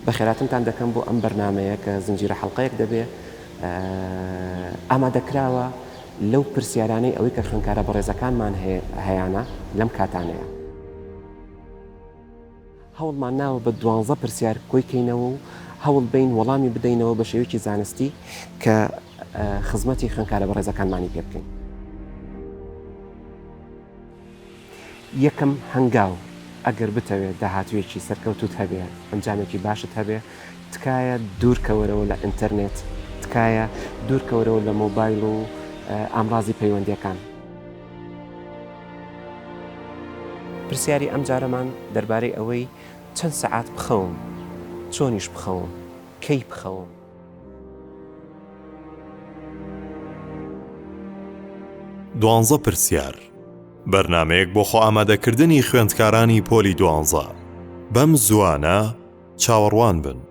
بەخێراتنتان دەکەم بۆ ئەم بەرنامەیە کە زنجیرە حەڵقەیەک دەبێت ئامادەکراوە لەو پرسیارانەی ئەوەی کە خوێندکارە بەڕێزەکانمان هەیەیانە لەم کاتانەیە. هەوڵمان ناوە بە 12 پرسیار کۆیکەینەوە و هەوڵ بین وەڵامی بدەینەوە بە شێوەیەکی زانستی کە خزمەتی خوێندکارە بەڕێزەکانمانی پێ بکەین. یەکەم هەنگاو ئەگەر بتەوێت داهاتوێکی سەرکەوتوت هەبێ ئەنجامێکی باشت هەبێ تکایە دوورکەوەرەوە لە ئینتەرنێت، تکایە دوورکەوەرەوە لە مۆبایل و ئامڕازی پەیوەندیەکان. پرسیاری ئەم جارەمان دەربارەی ئەوەی چەند سەعات بخەوم، چۆنیش بخەوم، کەی بخەوم. دوانزە پرسیار بەرنامەیەک بۆ خۆ ئامادەکردنی خوێندکارانی پۆلی 12 بەم زوانە چاوەڕوان بن.